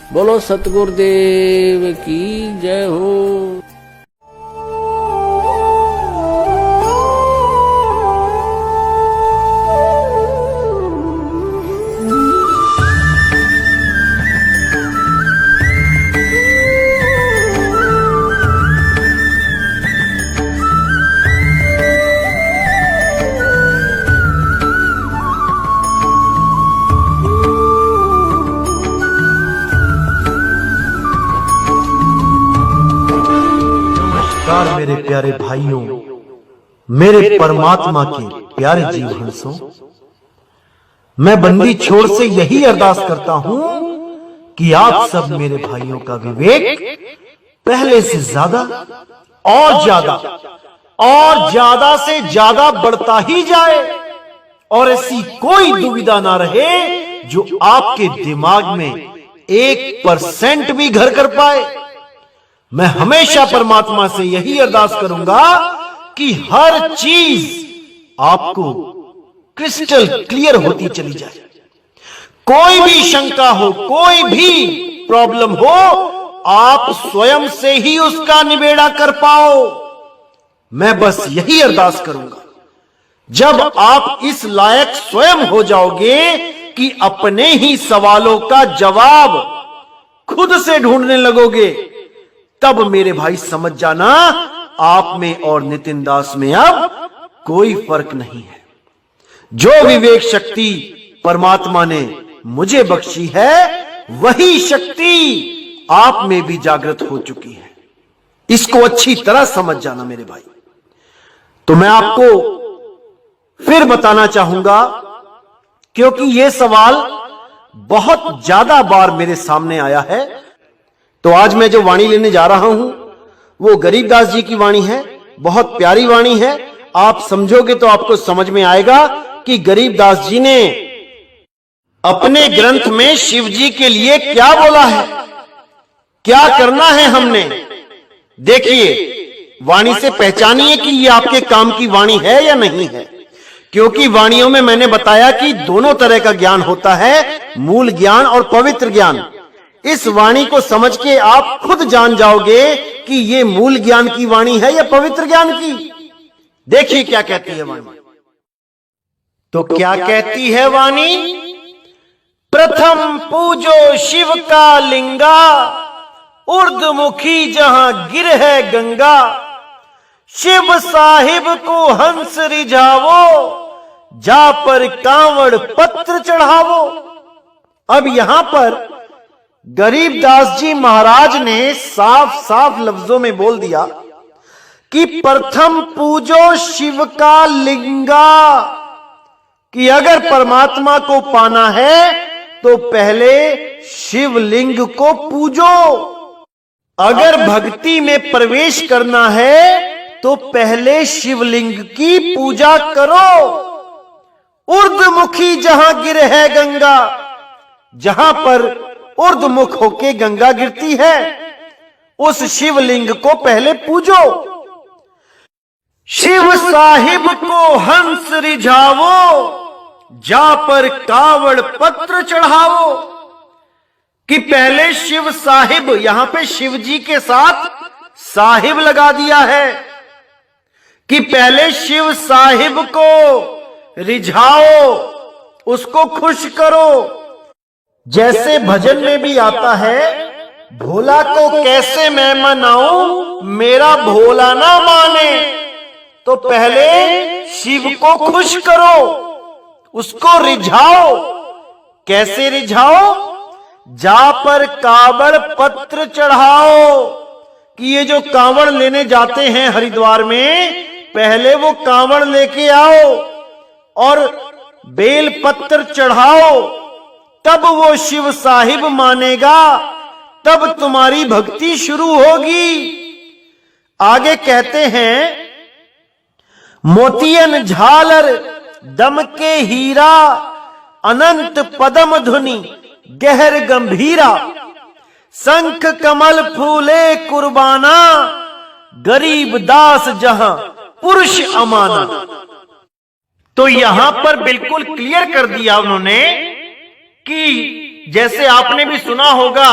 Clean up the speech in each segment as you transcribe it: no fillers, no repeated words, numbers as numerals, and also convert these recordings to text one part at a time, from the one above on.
बोलो सतगुरुदेव की जय हो। नमस्कार मेरे प्यारे भाइयों, मेरे परमात्मा के प्यारे जीव हंसों, मैं बंदी छोड़ से यही अरदास करता हूं कि आप सब मेरे भाइयों का विवेक पहले से ज्यादा और ज्यादा से ज्यादा बढ़ता ही जाए और ऐसी कोई दुविधा ना रहे जो आपके दिमाग में 1% भी घर कर पाए। मैं हमेशा परमात्मा से यही अरदास करूंगा कि हर चीज आपको क्रिस्टल क्लियर होती चली जाए। कोई भी शंका हो, कोई भी प्रॉब्लम हो, आप स्वयं से ही उसका निबेड़ा कर पाओ। मैं बस यही अरदास करूंगा। जब आप इस लायक स्वयं हो जाओगे कि अपने ही सवालों का जवाब खुद से ढूंढने लगोगे, तब मेरे भाई समझ जाना आप में और नितिन दास में अब कोई फर्क नहीं है। जो विवेक शक्ति परमात्मा ने मुझे बख्शी है, वही शक्ति आप में भी जागृत हो चुकी है। इसको अच्छी तरह समझ जाना मेरे भाई। तो मैं आपको फिर बताना चाहूंगा, क्योंकि यह सवाल बहुत ज्यादा बार मेरे सामने आया है। तो आज मैं जो वाणी लेने जा रहा हूं वो गरीबदास जी की वाणी है। बहुत प्यारी वाणी है। आप समझोगे तो आपको समझ में आएगा कि गरीबदास जी ने अपने ग्रंथ में शिव जी के लिए क्या बोला है, क्या करना है हमने। देखिए, वाणी से पहचानिए कि ये आपके काम की वाणी है या नहीं है। क्योंकि वाणियों में मैंने बताया कि दोनों तरह का ज्ञान होता है, मूल ज्ञान और पवित्र ज्ञान। इस वाणी को समझ के आप खुद जान जाओगे कि ये मूल ज्ञान की वाणी है या पवित्र ज्ञान की। देखिए क्या कहती है वाणी। तो क्या कहती है वाणी? प्रथम पूजो शिव का लिंगा, उर्दमुखी जहां गिर है गंगा। शिव साहिब को हंस रिझावो, जा पर कांवड़ पत्र चढ़ावो। अब यहां पर गरीबदास जी महाराज ने साफ साफ लफ्जों में बोल दिया कि प्रथम पूजो शिव का लिंगा, कि अगर परमात्मा को पाना है तो पहले शिवलिंग को पूजो। अगर भक्ति में प्रवेश करना है तो पहले शिवलिंग की पूजा करो। उर्दमुखी जहां गिर है गंगा, जहां पर उर्दमुख होके गंगा गिरती है, उस शिवलिंग को पहले पूजो। शिव साहिब को हंस रिझावो, जा पर कावड़ पत्र चढ़ावो। कि पहले शिव साहिब, यहां पे शिव जी के साथ साहिब लगा दिया है, कि पहले शिव साहिब को रिझाओ, उसको खुश करो। जैसे भजन में भी आता है, भोला को कैसे मैं मनाऊं, मेरा भोला ना माने। तो पहले शिव को खुश करो, उसको रिझाओ। कैसे रिझाओ? जा पर कावड़ पत्र चढ़ाओ। कि ये जो कांवड़ लेने जाते हैं हरिद्वार में, पहले वो कांवड़ लेके आओ और बेल पत्र चढ़ाओ, तब वो शिव साहिब मानेगा, तब तुम्हारी भक्ति शुरू होगी। आगे कहते हैं, मोतियन झालर दम के हीरा, अनंत पदम धुनि गहर गंभीरा। शंख कमल फूले कुर्बाना, गरीब दास जहां पुरुष अमाना। तो यहां पर बिल्कुल क्लियर कर दिया उन्होंने कि जैसे आपने भी सुना होगा,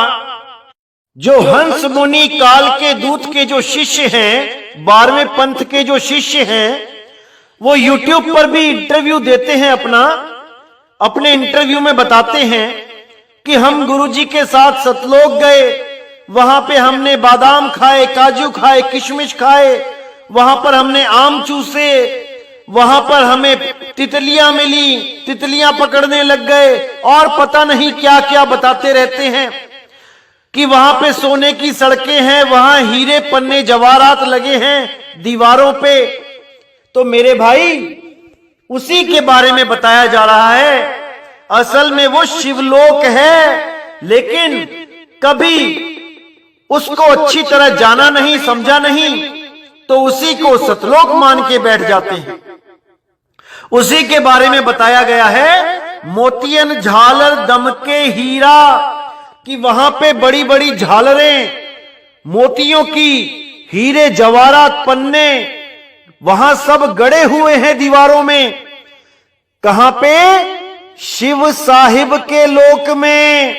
जो हंस मुनि काल के दूत के जो शिष्य हैं, 12वें पंथ के जो शिष्य हैं, वो YouTube पर भी इंटरव्यू देते हैं। अपने इंटरव्यू में बताते हैं कि हम गुरुजी के साथ सतलोक गए, वहां पे हमने बादाम खाए, काजू खाए, किशमिश खाए, वहां पर हमने आम चूसे, वहां पर हमें तितलियां मिली, तितलियां पकड़ने लग गए और पता नहीं क्या क्या बताते रहते हैं कि वहां पे सोने की सड़कें हैं, वहां हीरे पन्ने जवाहरात लगे हैं दीवारों पे। तो मेरे भाई, उसी के बारे में बताया जा रहा है। असल में वो शिवलोक है, लेकिन कभी उसको अच्छी तरह जाना नहीं, समझा नहीं, तो उसी को सतलोक मान के बैठ जाते हैं। उसी के बारे में बताया गया है, मोतियन झालर दमके हीरा, कि वहां पे बड़ी बड़ी झालरें, मोतियों की, हीरे जवाहरात पन्ने वहां सब गड़े हुए हैं दीवारों में। कहां पे? शिव साहिब के लोक में,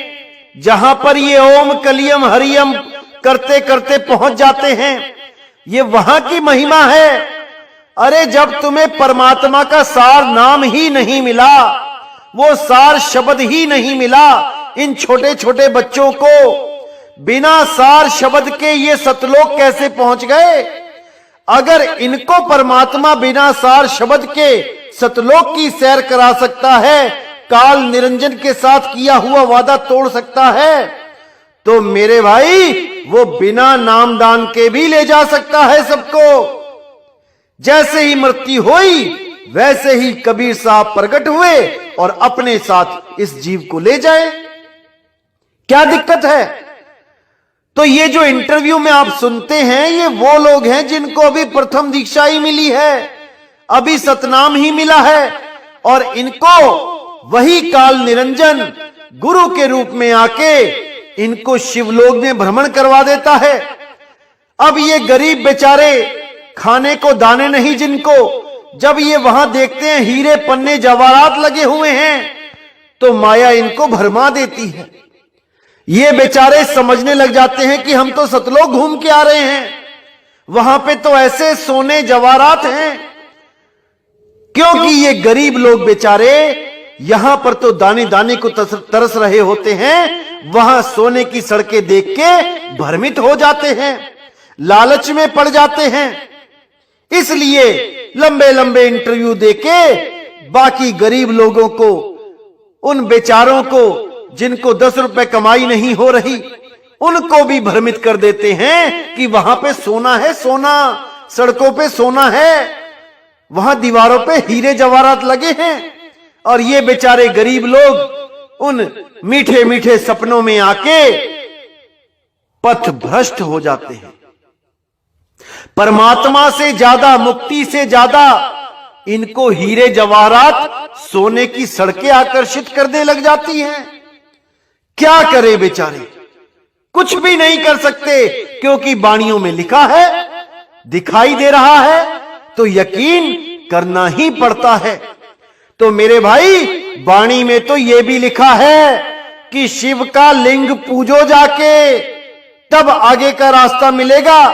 जहां पर ये ओम कलियम हरियम करते करते पहुंच जाते हैं। ये वहां की महिमा है। अरे जब तुम्हें परमात्मा का सार नाम ही नहीं मिला, वो सार शब्द ही नहीं मिला, इन छोटे छोटे बच्चों को बिना सार शब्द के ये सतलोक कैसे पहुंच गए? अगर इनको परमात्मा बिना सार शब्द के सतलोक की सैर करा सकता है, काल निरंजन के साथ किया हुआ वादा तोड़ सकता है, तो मेरे भाई वो बिना नामदान के भी ले जा सकता है सबको। जैसे ही मृत्यु हुई, वैसे ही कबीर साहब प्रकट हुए और अपने साथ इस जीव को ले जाए। क्या दिक्कत है? तो ये जो इंटरव्यू में आप सुनते हैं, ये वो लोग हैं जिनको अभी प्रथम दीक्षा ही मिली है, अभी सतनाम ही मिला है, और इनको वही काल निरंजन गुरु के रूप में आके इनको शिवलोक में भ्रमण करवा देता है। अब ये गरीब बेचारे, खाने को दाने नहीं जिनको, जब ये वहां देखते हैं हीरे पन्ने जवाहरात लगे हुए हैं, तो माया इनको भरमा देती है। ये बेचारे समझने लग जाते हैं कि हम तो सतलोक घूम के आ रहे हैं, वहां पे तो ऐसे सोने जवाहरात हैं। क्योंकि ये गरीब लोग बेचारे यहां पर तो दाने दाने को तरस रहे होते हैं, वहां सोने की सड़कें देख के भ्रमित हो जाते हैं, लालच में पड़ जाते हैं। इसलिए लंबे लंबे इंटरव्यू देके बाकी गरीब लोगों को, उन बेचारों को जिनको 10 रुपए कमाई नहीं हो रही, उनको भी भ्रमित कर देते हैं कि वहां पे सोना है, सोना, सड़कों पे सोना है, वहां दीवारों पे हीरे जवाहरात लगे हैं। और ये बेचारे गरीब लोग उन मीठे मीठे सपनों में आके पथ भ्रष्ट हो जाते हैं। परमात्मा से ज्यादा, मुक्ति से ज्यादा इनको हीरे जवाहरात, सोने की सड़कें आकर्षित करने लग जाती हैं। क्या करे बेचारे? कुछ भी नहीं कर सकते, क्योंकि वाणियों में लिखा है, दिखाई दे रहा है, तो यकीन करना ही पड़ता है। तो मेरे भाई, वाणी में तो यह भी लिखा है कि शिव का लिंग पूजो जाके, तब आगे का रास्ता मिलेगा।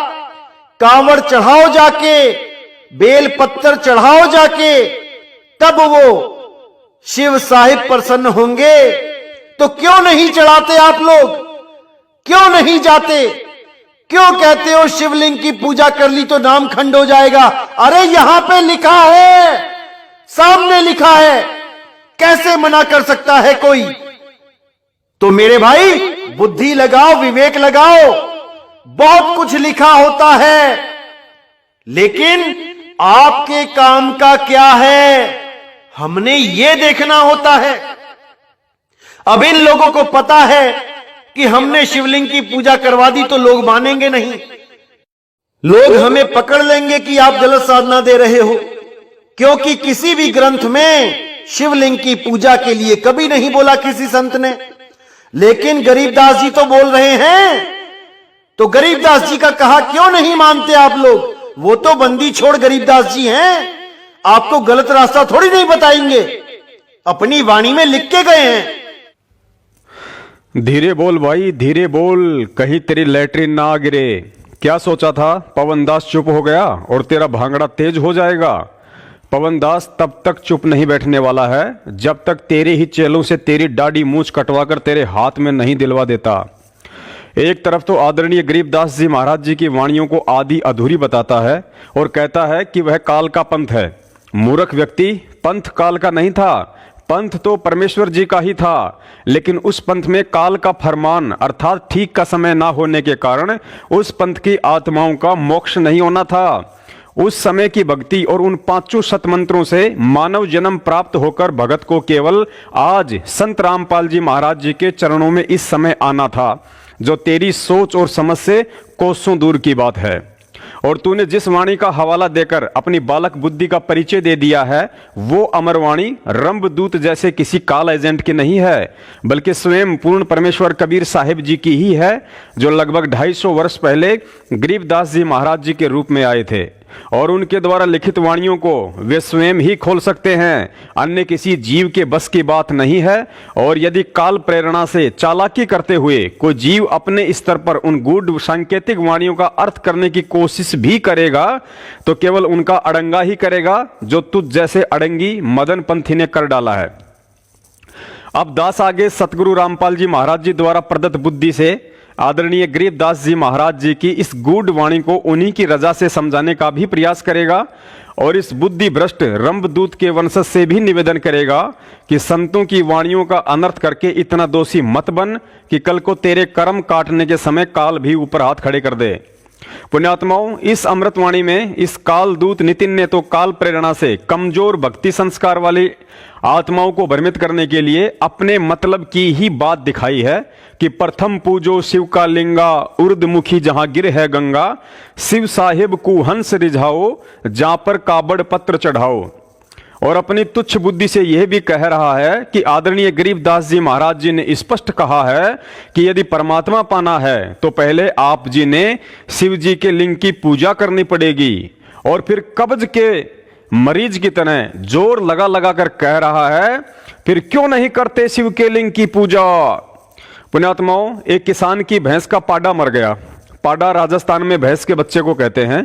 कांवड़ चढ़ाओ जाके, बेल पत्थर चढ़ाओ जाके, तब वो शिव साहिब प्रसन्न होंगे। तो क्यों नहीं चढ़ाते आप लोग? क्यों नहीं जाते? क्यों कहते हो शिवलिंग की पूजा कर ली तो नाम खंड हो जाएगा? अरे यहां पे लिखा है, सामने लिखा है, कैसे मना कर सकता है कोई? तो मेरे भाई, बुद्धि लगाओ, विवेक लगाओ। बहुत कुछ लिखा होता है, लेकिन आपके काम का क्या है, हमने ये देखना होता है। अब इन लोगों को पता है कि हमने शिवलिंग की पूजा करवा दी तो लोग मानेंगे नहीं, लोग हमें पकड़ लेंगे कि आप गलत साधना दे रहे हो, क्योंकि किसी भी ग्रंथ में शिवलिंग की पूजा के लिए कभी नहीं बोला किसी संत ने। लेकिन गरीबदास जी तो बोल रहे हैं, तो गरीबदास जी का कहा क्यों नहीं मानते आप लोग? वो तो बंदी छोड़ गरीबदास जी हैं, आपको गलत रास्ता थोड़ी नहीं बताएंगे, अपनी वाणी में लिख के गए हैं। धीरे बोल भाई, धीरे बोल, कहीं तेरी लैट्रिन ना आ गिरे। क्या सोचा था पवन दास चुप हो गया और तेरा भांगड़ा तेज हो जाएगा? पवन दास तब तक चुप नहीं बैठने वाला है जब तक तेरे ही चेलों से तेरी दाढ़ी मूंछ कटवाकर तेरे हाथ में नहीं दिलवा देता। एक तरफ तो आदरणीय गरीबदास जी महाराज जी की वाणियों को आधी अधूरी बताता है और कहता है कि वह काल का पंथ है। मूर्ख व्यक्ति, पंथ काल का नहीं था, पंथ तो परमेश्वर जी का ही था, लेकिन उस पंथ में काल का फरमान अर्थात ठीक का समय ना होने के कारण उस पंथ की आत्माओं का मोक्ष नहीं होना था। उस समय की भक्ति और उन पांचों सतमंत्रों से मानव जन्म प्राप्त होकर भगत को केवल आज संत रामपाल जी महाराज जी के चरणों में इस समय आना था, जो तेरी सोच और समझ से कोसों दूर की बात है। और तूने जिस वाणी का हवाला देकर अपनी बालक बुद्धि का परिचय दे दिया है, वो अमरवाणी रंभदूत जैसे किसी काल एजेंट की नहीं है, बल्कि स्वयं पूर्ण परमेश्वर कबीर साहिब जी की ही है, जो लगभग 250 वर्ष पहले गरीबदास जी महाराज जी के रूप में आए थे। और उनके द्वारा लिखित वाणियों को वे स्वयं ही खोल सकते हैं, अन्य किसी जीव के बस की बात नहीं है। और यदि काल प्रेरणा से चालाकी करते हुए कोई जीव अपने स्तर पर उन गूढ़ सांकेतिक वाणियों का अर्थ करने की कोशिश भी करेगा, तो केवल उनका अड़ंगा ही करेगा, जो तुझ जैसे अड़ंगी मदन पंथी ने कर डाला है। अब दास आगे सतगुरु रामपाल जी महाराज जी द्वारा प्रदत्त बुद्धि से आदरणीय गरीबदास जी महाराज जी की इस गूढ़ वाणी को उन्हीं की रजा से समझाने का भी प्रयास करेगा और इस बुद्धि भ्रष्ट रंभदूत के वंशज से भी निवेदन करेगा कि संतों की वाणियों का अनर्थ करके इतना दोषी मत बन कि कल को तेरे कर्म काटने के समय काल भी ऊपर हाथ खड़े कर दे। पुण्यात्माओं, इस अमृतवाणी में इस काल दूत नितिन ने तो काल प्रेरणा से कमजोर भक्ति संस्कार वाली आत्माओं को भ्रमित करने के लिए अपने मतलब की ही बात दिखाई है कि प्रथम पूजो शिव का लिंगा, उर्दमुखी जहां गिर है गंगा, शिव साहिब को हंस रिझाओ, जहां पर काबड़ पत्र चढ़ाओ। और अपनी तुच्छ बुद्धि से यह भी कह रहा है कि आदरणीय गरीबदास जी महाराज जी ने स्पष्ट कहा है कि यदि परमात्मा पाना है तो पहले आप जी ने शिव जी के लिंग की पूजा करनी पड़ेगी। और फिर कब्ज के मरीज की तरह जोर लगा लगा कर कह रहा है, फिर क्यों नहीं करते शिव के लिंग की पूजा। पुण्यात्माओं, एक किसान की भैंस का पाडा मर गया। पाडा राजस्थान में भैंस के बच्चे को कहते हैं।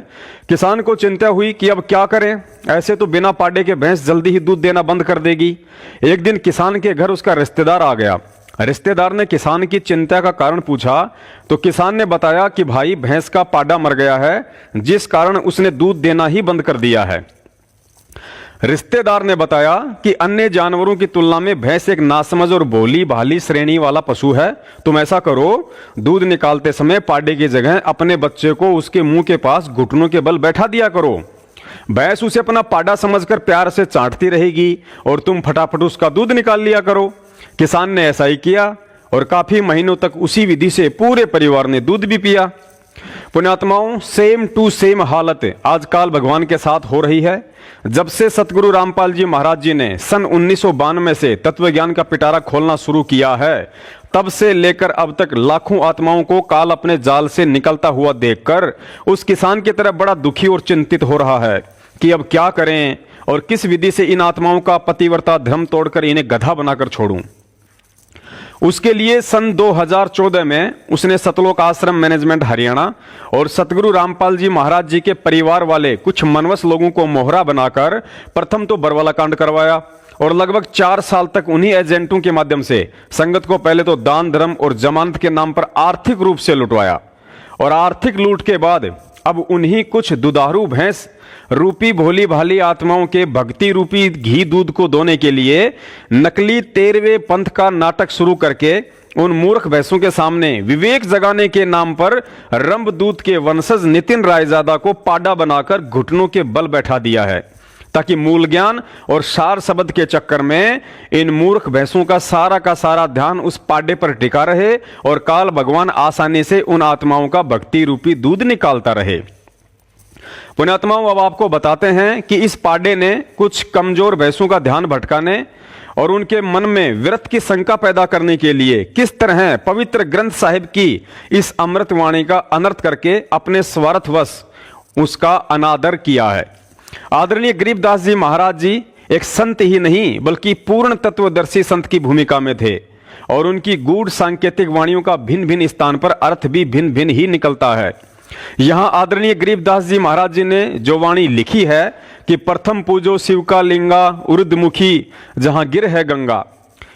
किसान को चिंता हुई कि अब क्या करें, ऐसे तो बिना पाडे के भैंस जल्दी ही दूध देना बंद कर देगी। एक दिन किसान के घर उसका रिश्तेदार आ गया। रिश्तेदार ने किसान की चिंता का कारण पूछा तो किसान ने बताया कि भाई, भैंस का पाडा मर गया है, जिस कारण उसने दूध देना ही बंद कर दिया है। रिश्तेदार ने बताया कि अन्य जानवरों की तुलना में भैंस एक नासमझ और भोली भाली श्रेणी वाला पशु है। तुम ऐसा करो, दूध निकालते समय पाडे की जगह अपने बच्चे को उसके मुंह के पास घुटनों के बल बैठा दिया करो। भैंस उसे अपना पाडा समझकर प्यार से चाटती रहेगी और तुम फटाफट उसका दूध निकाल लिया करो। किसान ने ऐसा ही किया और काफी महीनों तक उसी विधि से पूरे परिवार ने दूध भी पिया। पुण्यात्माओं, सेम टू सेम हालत आजकल भगवान के साथ हो रही है। जब से सतगुरु रामपाल जी महाराज जी ने सन 1992 से तत्वज्ञान का पिटारा खोलना शुरू किया है, तब से लेकर अब तक लाखों आत्माओं को काल अपने जाल से निकलता हुआ देखकर उस किसान की तरफ बड़ा दुखी और चिंतित हो रहा है कि अब क्या करें और किस विधि से इन आत्माओं का पतिव्रता धर्म तोड़कर इन्हें गधा बनाकर छोड़ूं। उसके लिए सन 2014 में उसने सतलोक आश्रम मैनेजमेंट हरियाणा और सतगुरु रामपाल जी महाराज जी के परिवार वाले कुछ मनवस लोगों को मोहरा बनाकर प्रथम तो बरवाला कांड करवाया और लगभग 4 साल तक उन्हीं एजेंटों के माध्यम से संगत को पहले तो दान धर्म और जमानत के नाम पर आर्थिक रूप से लुटवाया। और आर्थिक लूट के बाद अब उन्हीं कुछ दुधारू भैंस रूपी भोली भाली आत्माओं के भक्ति रूपी घी दूध को दोने के लिए नकली 13वें पंथ का नाटक शुरू करके उन मूर्ख भैंसों के सामने विवेक जगाने के नाम पर रंभदूत के वंशज नितिन रायजादा को पाडा बनाकर घुटनों के बल बैठा दिया है, ताकि मूल ज्ञान और सार शब्द के चक्कर में इन मूर्ख भैंसों का सारा ध्यान उस पाडे पर टिका रहे और काल भगवान आसानी से उन आत्माओं का भक्ति रूपी दूध निकालता रहे। पुण्यात्माओं, अब आपको बताते हैं कि इस पाडे ने कुछ कमजोर भैंसों का ध्यान भटकाने और उनके मन में विरत की शंका पैदा करने के लिए किस तरह पवित्र ग्रंथ साहिब की इस अमृतवाणी का अनर्थ करके अपने स्वार्थवश उसका अनादर किया है। आदरणीय गरीबदास जी महाराज जी एक संत ही नहीं बल्कि पूर्ण तत्वदर्शी संत की भूमिका में थे और उनकी गूढ़ सांकेतिक वाणियों का भिन्न भिन्न स्थान पर अर्थ भी भिन्न भिन्न ही निकलता है। यहाँ आदरणीय गरीबदास जी महाराज जी ने जो वाणी लिखी है कि प्रथम पूजो शिव का लिंगा उर्दमुखी जहां गिर है गंगा,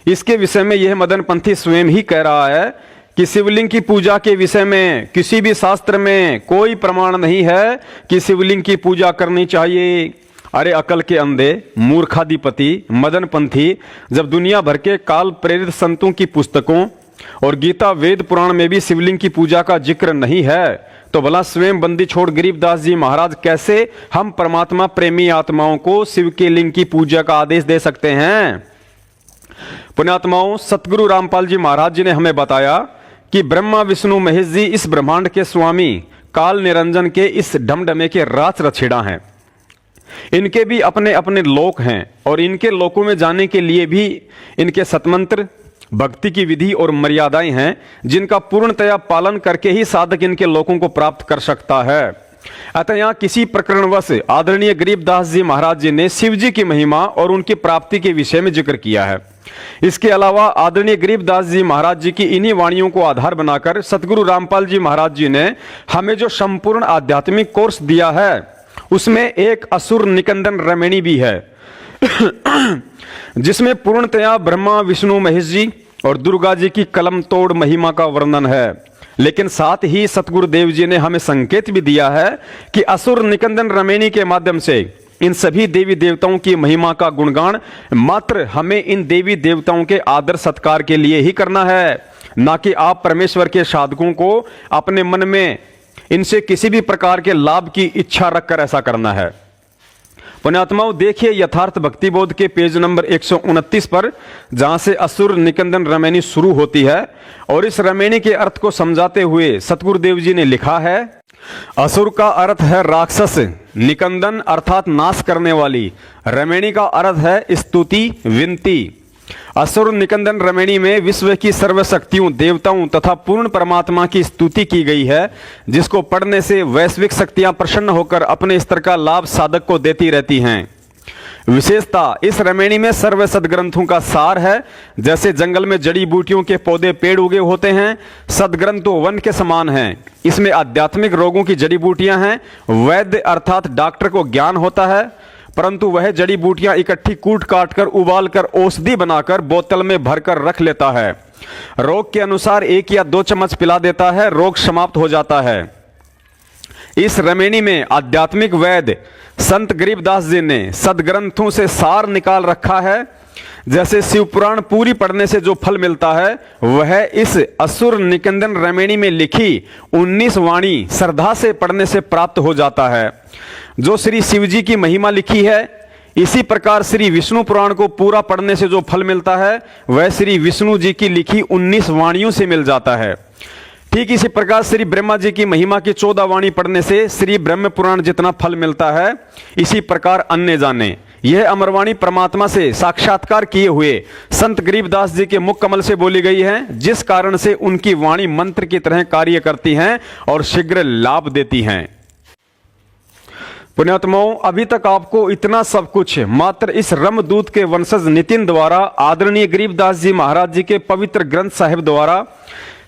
इसके विषय में यह मदन पंथी स्वयं ही कह रहा है कि शिवलिंग की पूजा के विषय में किसी भी शास्त्र में कोई प्रमाण नहीं है कि शिवलिंग की पूजा करनी चाहिए। अरे अकल के अंधे मूर्खाधिपति मदन पंथी, जब दुनिया भर के काल प्रेरित संतों की पुस्तकों और गीता वेद पुराण में भी शिवलिंग की पूजा का जिक्र नहीं है, तो भला स्वयं बंदी छोड़ गरीबदास जी महाराज कैसे हम परमात्मा प्रेमी आत्माओं को शिव के लिंग की पूजा का आदेश दे सकते हैं। पुण्यात्माओं, सतगुरु रामपाल जी महाराज जी ने हमें बताया कि ब्रह्मा विष्णु महेश जी इस ब्रह्मांड के स्वामी काल निरंजन के इस ढमढमे के राज रछेड़ा हैं। इनके भी अपने अपने लोक हैं और इनके लोकों में जाने के लिए भी इनके सतमंत्र भक्ति की विधि और मर्यादाएं हैं, जिनका पूर्णतया पालन करके ही साधक इनके लोकों को प्राप्त कर सकता है। अतः यहाँ किसी प्रकरणवश आदरणीय गरीबदास जी महाराज जी ने शिव जी की महिमा और उनकी प्राप्ति के विषय में जिक्र किया है। इसके अलावा आदरणीय गरीबदास जी महाराज जी की इन्हीं वाणियों को आधार बनाकर सतगुरु रामपाल जी महाराज जी ने हमें जो संपूर्ण आध्यात्मिक कोर्स दिया है, उसमें एक असुर निकंदन रमणी भी है जिसमें पूर्णतया ब्रह्मा विष्णु महेश जी और दुर्गा जी की कलम तोड़ महिमा का वर्णन है। लेकिन साथ ही सतगुरुदेव जी ने हमें संकेत भी दिया है कि असुर निकंदन रमणी के माध्यम से इन सभी देवी देवताओं की महिमा का गुणगान मात्र हमें इन देवी देवताओं के आदर सत्कार के लिए ही करना है, ना कि आप परमेश्वर के साधकों को अपने मन में इनसे किसी भी प्रकार के लाभ की इच्छा रखकर ऐसा करना है। पुण्यात्माओं, देखिए यथार्थ भक्ति बोध के पेज नंबर 129 पर, जहां से असुर निकंदन रमणी शुरू होती है और इस रमणी के अर्थ को समझाते हुए सतगुरुदेव जी ने लिखा है, असुर का अर्थ है राक्षस, निकंदन अर्थात नाश करने वाली, रमणी का अर्थ है स्तुति विनती। असुर निकंदन रमणी में विश्व की सर्वशक्तियों देवताओं तथा पूर्ण परमात्मा की स्तुति की गई है, जिसको पढ़ने से वैश्विक शक्तियां प्रसन्न होकर अपने स्तर का लाभ साधक को देती रहती हैं। विशेषता इस रमणी में सर्व सदग्रंथों का सार है। जैसे जंगल में जड़ी बूटियों के पौधे पेड़ उगे होते हैं, सदग्रंथ तो वन के समान हैं। इसमें आध्यात्मिक रोगों की जड़ी बूटियां हैं। वैद्य अर्थात डॉक्टर को ज्ञान होता है, परंतु वह जड़ी बूटियां इकट्ठी कूट काट कर उबाल कर औषधि बनाकर बोतल में भरकर रख लेता है। रोग के अनुसार 1 या 2 चम्मच पिला देता है, रोग समाप्त हो जाता है। इस रमणी में आध्यात्मिक वैद्य संत गरीबदास जी ने सदग्रंथों से सार निकाल रखा है। जैसे शिव पुराण पूरी पढ़ने से जो फल मिलता है, वह इस असुर निकंदन रमणी में लिखी 19 वाणी श्रद्धा से पढ़ने से प्राप्त हो जाता है। जो श्री शिव जी की महिमा लिखी है, इसी प्रकार श्री विष्णु पुराण को पूरा पढ़ने से जो फल मिलता है, वह श्री विष्णु जी की लिखी 19 वाणियों से मिल जाता है। ठीक इसी प्रकार श्री ब्रह्मा जी की महिमा की 14 वाणी पढ़ने से श्री ब्रह्म पुराण जितना फल मिलता है, इसी प्रकार अन्य जाने। यह अमरवाणी परमात्मा से साक्षात्कार किए हुए संत गरीबदास जी के मुख कमल से बोली गई है, जिस कारण से उनकी वाणी मंत्र की तरह कार्य करती हैं और शीघ्र लाभ देती हैं। पुण्यात्माओं, अभी तक आपको इतना सब कुछ मात्र इस रमदूत के वंशज नितिन द्वारा आदरणीय गरीबदास जी महाराज जी के पवित्र ग्रंथ साहिब द्वारा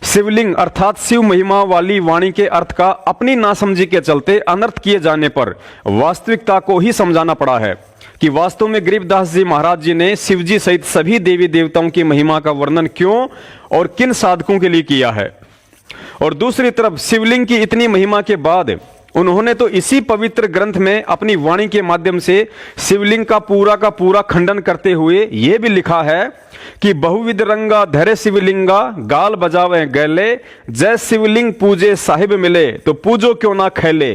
शिवलिंग अर्थात शिव महिमा वाली वाणी के अर्थ का अपनी नासमझी के चलते अनर्थ किए जाने पर वास्तविकता को ही समझाना पड़ा है कि वास्तव में गरीबदास जी महाराज जी ने शिव जी सहित सभी देवी देवताओं की महिमा का वर्णन क्यों और किन साधकों के लिए किया है। और दूसरी तरफ शिवलिंग की इतनी महिमा के बाद उन्होंने तो इसी पवित्र ग्रंथ में अपनी वाणी के माध्यम से शिवलिंग का पूरा खंडन करते हुए यह भी लिखा है कि बहुविध रंगा धरे शिवलिंगा गाल बजावे गैले, जय शिवलिंग पूजे साहिब मिले तो पूजो क्यों ना खैले।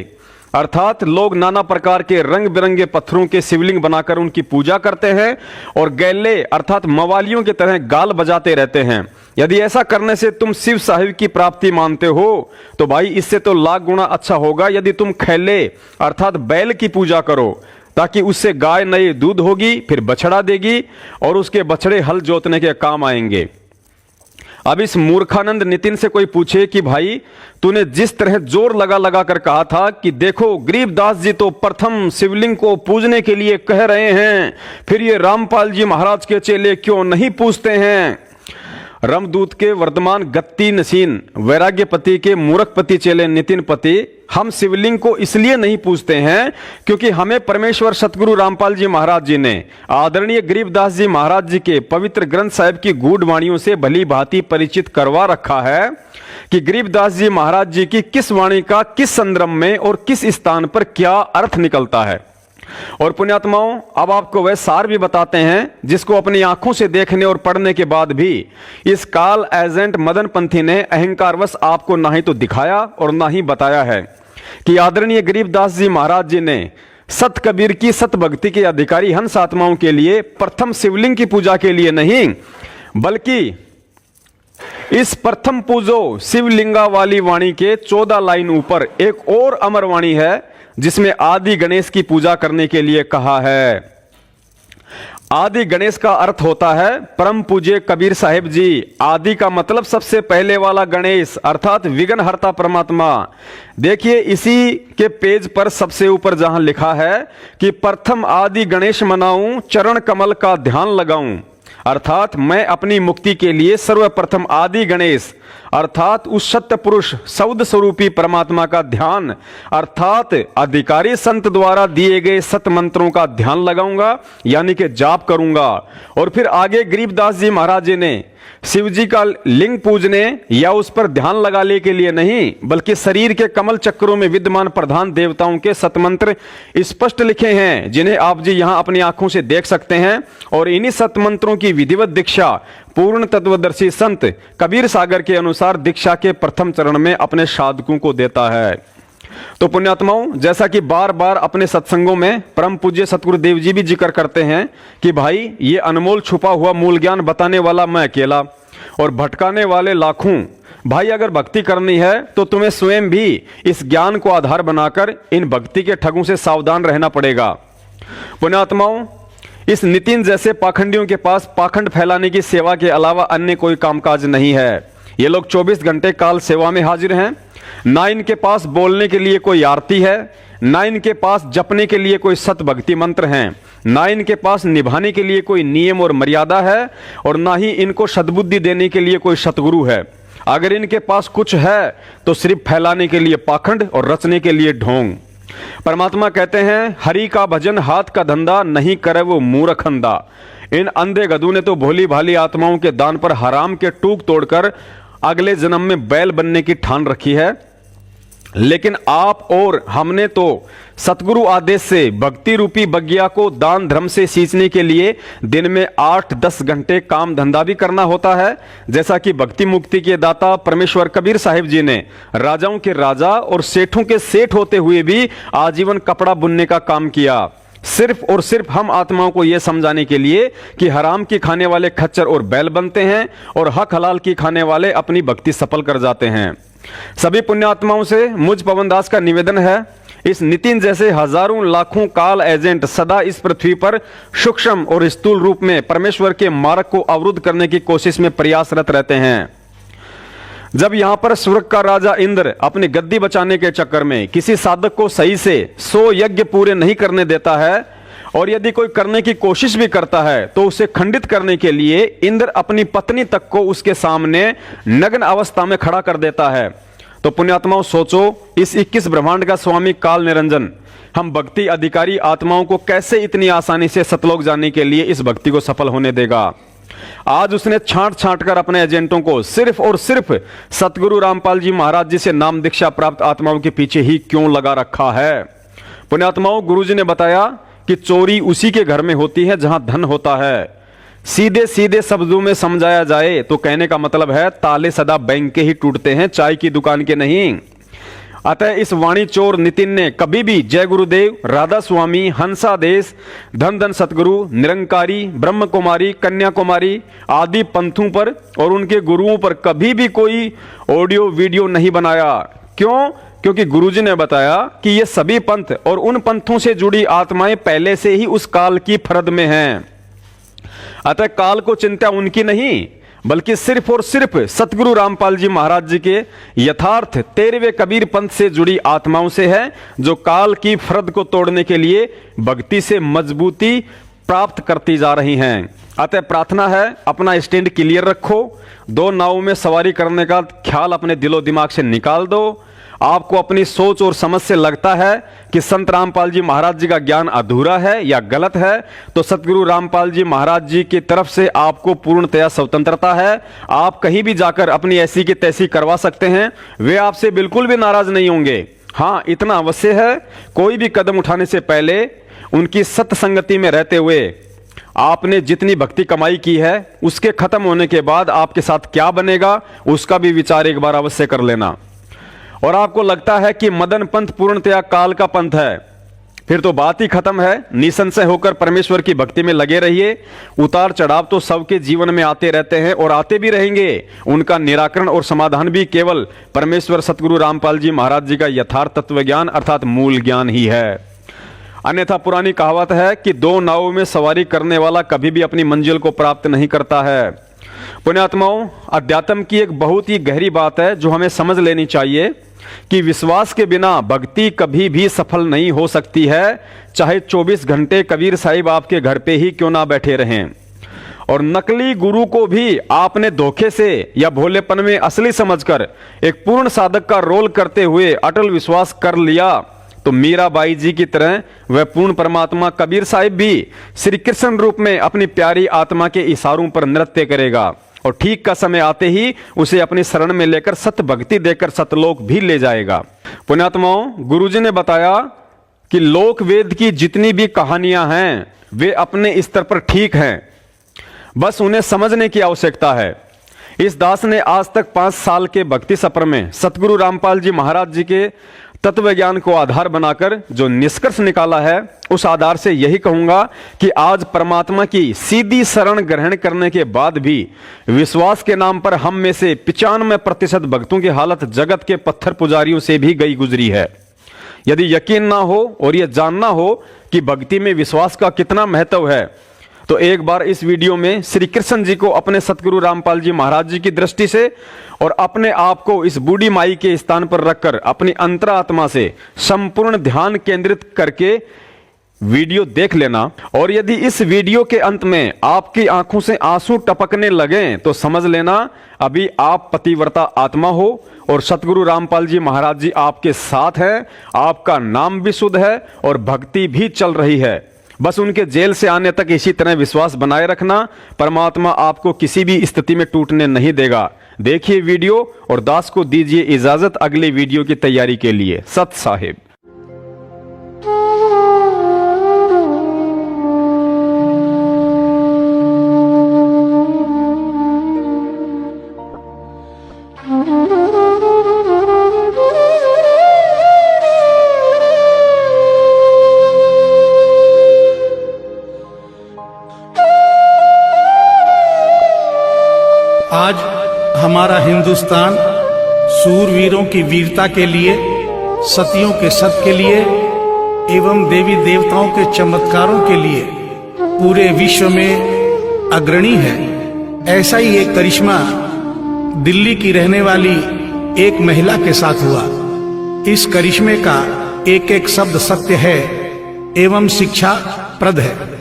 अर्थात लोग नाना प्रकार के रंग बिरंगे पत्थरों के शिवलिंग बनाकर उनकी पूजा करते हैं और गैले अर्थात मवालियों की तरह गाल बजाते रहते हैं। यदि ऐसा करने से तुम शिव साहिब की प्राप्ति मानते हो तो भाई इससे तो लाख गुना अच्छा होगा यदि तुम खैले अर्थात बैल की पूजा करो, ताकि उससे गाय नई दूध होगी, फिर बछड़ा देगी और उसके बछड़े हल जोतने के काम आएंगे। अब इस मूर्खानंद नितिन से कोई पूछे कि भाई तूने जिस तरह जोर लगा कर कहा था कि देखो गरीबदास जी तो प्रथम शिवलिंग को पूजने के लिए कह रहे हैं, फिर ये रामपाल जी महाराज के चेले क्यों नहीं पूजते हैं। रमदूत के वर्तमान गति नसीन वैराग्यपति के मूर्खपति चेले नितिन पति हम शिवलिंग को इसलिए नहीं पूजते हैं क्योंकि हमें परमेश्वर सतगुरु रामपाल जी महाराज जी ने आदरणीय गरीबदास जी महाराज जी के पवित्र ग्रंथ साहिब की गूढ़ वाणियों से भली भांति परिचित करवा रखा है कि गरीबदास जी महाराज जी की किस वाणी का किस संदर्भ में और किस स्थान पर क्या अर्थ निकलता है। और पुण्यात्माओं, अब आपको वह सार भी बताते हैं जिसको अपनी आंखों से देखने और पढ़ने के बाद भी इस काल एजेंट मदन पंथी ने अहंकारवश आपको ना ही तो दिखाया और ना ही बताया है कि आदरणीय गरीबदास जी महाराज जी ने सत कबीर की सत भक्ति के अधिकारी हंस आत्माओं के लिए प्रथम शिवलिंग की पूजा के लिए नहीं, बल्कि इस प्रथम पूजो शिवलिंगा वाली वाणी के 14 लाइन ऊपर एक और अमर वाणी है जिसमें आदि गणेश की पूजा करने के लिए कहा है। आदि गणेश का अर्थ होता है परम पूज्य कबीर साहिब जी। आदि का मतलब सबसे पहले वाला गणेश अर्थात विघ्नहर्ता परमात्मा। देखिए इसी के पेज पर सबसे ऊपर जहां लिखा है कि प्रथम आदि गणेश मनाऊं, चरण कमल का ध्यान लगाऊं, अर्थात मैं अपनी मुक्ति के लिए सर्वप्रथम आदि गणेश अर्थात उस सत्य पुरुष सौद स्वरूपी परमात्मा का ध्यान अर्थात अधिकारी संत द्वारा दिए गए सत मंत्रों का ध्यान लगाऊंगा, यानी कि जाप करूंगा। और फिर आगे गरीबदास जी महाराज जी ने शिव जी का लिंग पूजने या उस पर ध्यान लगाने के लिए नहीं, बल्कि शरीर के कमल चक्रों में विद्यमान प्रधान देवताओं के सतमंत्र स्पष्ट लिखे हैं जिन्हें आप जी यहां अपनी आंखों से देख सकते हैं। और इन्हीं सतमंत्रों की विधिवत दीक्षा पूर्ण तत्वदर्शी संत कबीर सागर के अनुसार दीक्षा के प्रथम चरण में अपने साधकों को देता है। तो पुण्यात्माओं, जैसा कि बार बार अपने सत्संगों में परम पूज्य सतगुरु देव जी भी जिक्र करते हैं कि भाई ये अनमोल छुपा हुआ मूल ज्ञान बताने वाला मैं अकेला और भटकाने वाले लाखों। भाई अगर भक्ति करनी है तो तुम्हें स्वयं भी इस ज्ञान को आधार बनाकर इन भक्ति के ठगों से सावधान रहना पड़ेगा। पुण्यात्माओं, इस नितिन जैसे पाखंडियों के पास पाखंड फैलाने की सेवा के अलावा अन्य कोई कामकाज नहीं है। ये लोग 24 घंटे काल सेवा में हाजिर हैं। ना इनके पास बोलने के लिए कोई आरती है, ना इनके पास जपने के लिए कोई सत भक्ति मंत्र हैं, ना इनके पास निभाने के लिए कोई नियम और मर्यादा है, और ना ही इनको सद्बुद्धि देने के लिए कोई सतगुरु है। अगर इनके पास कुछ है तो सिर्फ फैलाने के लिए पाखंड और रचने के लिए ढोंग। परमात्मा कहते हैं हरि का भजन हाथ का धंधा, नहीं करे वो मूर्ख अंधा। इन अंधे गधों ने तो भोली भाली आत्माओं के दान पर हराम के टूक तोड़कर अगले जन्म में बैल बनने की ठान रखी है। लेकिन आप और हमने तो सतगुरु आदेश से भक्ति रूपी बगिया को दान धर्म से सींचने के लिए दिन में 8-10 घंटे काम धंधा भी करना होता है। जैसा कि भक्ति मुक्ति के दाता परमेश्वर कबीर साहिब जी ने राजाओं के राजा और सेठों के सेठ होते हुए भी आजीवन कपड़ा बुनने का काम किया, सिर्फ और सिर्फ हम आत्माओं को यह समझाने के लिए कि हराम की खाने वाले खच्चर और बैल बनते हैं और हक हलाल की खाने वाले अपनी भक्ति सफल कर जाते हैं। सभी पुण्यात्माओं से मुझ पवनदास का निवेदन है, इस नितिन जैसे हजारों लाखों काल एजेंट सदा इस पृथ्वी पर सूक्ष्म और स्थूल रूप में परमेश्वर के मार्ग को अवरुद्ध करने की कोशिश में प्रयासरत रहते हैं। जब यहां पर स्वर्ग का राजा इंद्र अपनी गद्दी बचाने के चक्कर में किसी साधक को सही से 100 यज्ञ पूरे नहीं करने देता है, और यदि कोई करने की कोशिश भी करता है तो उसे खंडित करने के लिए इंद्र अपनी पत्नी तक को उसके सामने नग्न अवस्था में खड़ा कर देता है। तो पुण्यात्माओं सोचो, इस 21 ब्रह्मांड का स्वामी काल निरंजन हम भक्ति अधिकारी आत्माओं को कैसे इतनी आसानी से सतलोक जाने के लिए इस भक्ति को सफल होने देगा। आज उसने छांट छांट कर अपने एजेंटों को सिर्फ और सिर्फ सतगुरु रामपाल जी महाराज जी से नाम दीक्षा प्राप्त आत्माओं के पीछे ही क्यों लगा रखा है। पुण्यात्माओं, गुरुजी ने बताया कि चोरी उसी के घर में होती है जहां धन होता है। सीधे सीधे शब्दों में समझाया जाए तो कहने का मतलब है ताले सदा बैंक के ही टूटते हैं, चाय की दुकान के नहीं। अतः इस वाणी चोर नितिन ने कभी भी जय गुरुदेव, राधा स्वामी, हंसादेश, धन धन सतगुरु, निरंकारी, ब्रह्म कुमारी, कन्याकुमारी आदि पंथों पर और उनके गुरुओं पर कभी भी कोई ऑडियो वीडियो नहीं बनाया। क्यों? क्योंकि गुरुजी ने बताया कि ये सभी पंथ और उन पंथों से जुड़ी आत्माएं पहले से ही उस काल की फरद में हैं। अतः काल को चिंता उनकी नहीं, बल्कि सिर्फ और सिर्फ सतगुरु रामपाल जी महाराज जी के यथार्थ 13वें कबीर पंथ से जुड़ी आत्माओं से है, जो काल की फरद को तोड़ने के लिए भक्ति से मजबूती प्राप्त करती जा रही हैं। अतः प्रार्थना है, अपना स्टैंड क्लियर रखो, दो नावों में सवारी करने का ख्याल अपने दिलो दिमाग से निकाल दो। आपको अपनी सोच और समझ से लगता है कि संत रामपाल जी महाराज जी का ज्ञान अधूरा है या गलत है, तो सतगुरु रामपाल जी महाराज जी की तरफ से आपको पूर्णतया स्वतंत्रता है। आप कहीं भी जाकर अपनी ऐसी की तैसी करवा सकते हैं, वे आपसे बिल्कुल भी नाराज नहीं होंगे। हाँ, इतना अवश्य है, कोई भी कदम उठाने से पहले उनकी सत्संगति में रहते हुए आपने जितनी भक्ति कमाई की है, उसके खत्म होने के बाद आपके साथ क्या बनेगा उसका भी विचार एक बार अवश्य कर लेना। और आपको लगता है कि मदन पंथ पूर्णतया काल का पंथ है, फिर तो बात ही खत्म है। निसंशय होकर परमेश्वर की भक्ति में लगे रहिए। उतार चढ़ाव तो सबके जीवन में आते रहते हैं और आते भी रहेंगे। उनका निराकरण और समाधान भी केवल परमेश्वर सतगुरु रामपाल जी महाराज जी का यथार्थ तत्व ज्ञान अर्थात मूल ज्ञान ही है। अन्यथा पुरानी कहावत है कि दो नावों में सवारी करने वाला कभी भी अपनी मंजिल को प्राप्त नहीं करता है। पुण्यात्माओं, अध्यात्म की एक बहुत ही गहरी बात है जो हमें समझ लेनी चाहिए कि विश्वास के बिना भक्ति कभी भी सफल नहीं हो सकती है, चाहे 24 घंटे कबीर साहिब आपके घर पे ही क्यों ना बैठे रहें। और नकली गुरु को भी आपने धोखे से या भोलेपन में असली समझकर एक पूर्ण साधक का रोल करते हुए अटल विश्वास कर लिया, तो मीराबाई जी की तरह वह पूर्ण परमात्मा कबीर साहिब भी श्री कृष्ण रूप में अपनी प्यारी आत्मा के इशारों पर नृत्य करेगा और ठीक का समय आते ही उसे अपनी शरण में लेकर सत भक्ति देकर सतलोक भी ले जाएगा। पुण्यात्माओं, गुरुजी ने बताया कि लोक वेद की जितनी भी कहानियां हैं वे अपने स्तर पर ठीक हैं, बस उन्हें समझने की आवश्यकता है। इस दास ने आज तक 5 साल के भक्ति सफर में सतगुरु रामपाल जी महाराज जी के तत्व ज्ञान को आधार बनाकर जो निष्कर्ष निकाला है, उस आधार से यही कहूंगा कि आज परमात्मा की सीधी शरण ग्रहण करने के बाद भी विश्वास के नाम पर हम में से 95% भक्तों की हालत जगत के पत्थर पुजारियों से भी गई गुजरी है। यदि यकीन ना हो और यह जानना हो कि भक्ति में विश्वास का कितना महत्व है, तो एक बार इस वीडियो में श्री कृष्ण जी को अपने सतगुरु रामपाल जी महाराज जी की दृष्टि से और अपने आप को इस बूढ़ी माई के स्थान पर रखकर अपनी अंतरात्मा से संपूर्ण ध्यान केंद्रित करके वीडियो देख लेना। और यदि इस वीडियो के अंत में आपकी आंखों से आंसू टपकने लगे तो समझ लेना अभी आप पतिव्रता आत्मा हो और सतगुरु रामपाल जी महाराज जी आपके साथ हैं, आपका नाम भी शुद्ध है और भक्ति भी चल रही है। बस उनके जेल से आने तक इसी तरह विश्वास बनाए रखना, परमात्मा आपको किसी भी स्थिति में टूटने नहीं देगा। देखिए वीडियो और दास को दीजिए इजाजत अगले वीडियो की तैयारी के लिए। सत साहिब। आज हमारा हिंदुस्तान सूरवीरों की वीरता के लिए, सतियों के सत के लिए एवं देवी देवताओं के चमत्कारों के लिए पूरे विश्व में अग्रणी है। ऐसा ही एक करिश्मा दिल्ली की रहने वाली एक महिला के साथ हुआ। इस करिश्मे का एक एक शब्द सत्य है एवं शिक्षा प्रद है।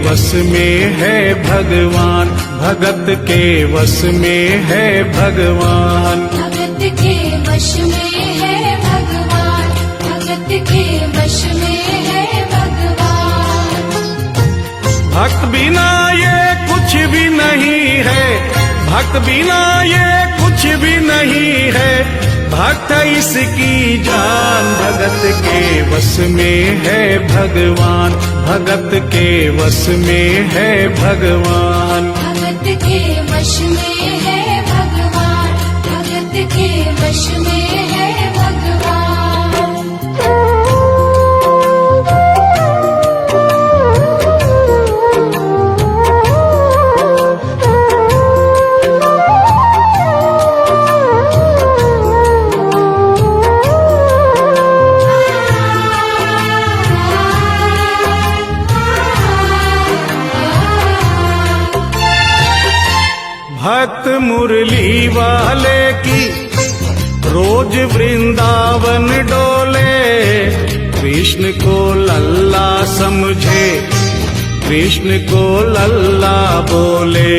वश में है भगवान, भगत के वश में है भगवान, भगत के वश में है भगवान, भगत के वश में है भगवान। भक्त बिना ये कुछ भी नहीं है, भक्त बिना ये कुछ भी नहीं है, भक्त इसकी जान। भगत के वश में है भगवान, भगत के वश में है भगवान, भगत के वश में है भगवान, भगत के वश में है भगवान। मुरली वाले की रोज वृंदावन डोले। कृष्ण को लल्ला समझे, कृष्ण को लल्ला बोले।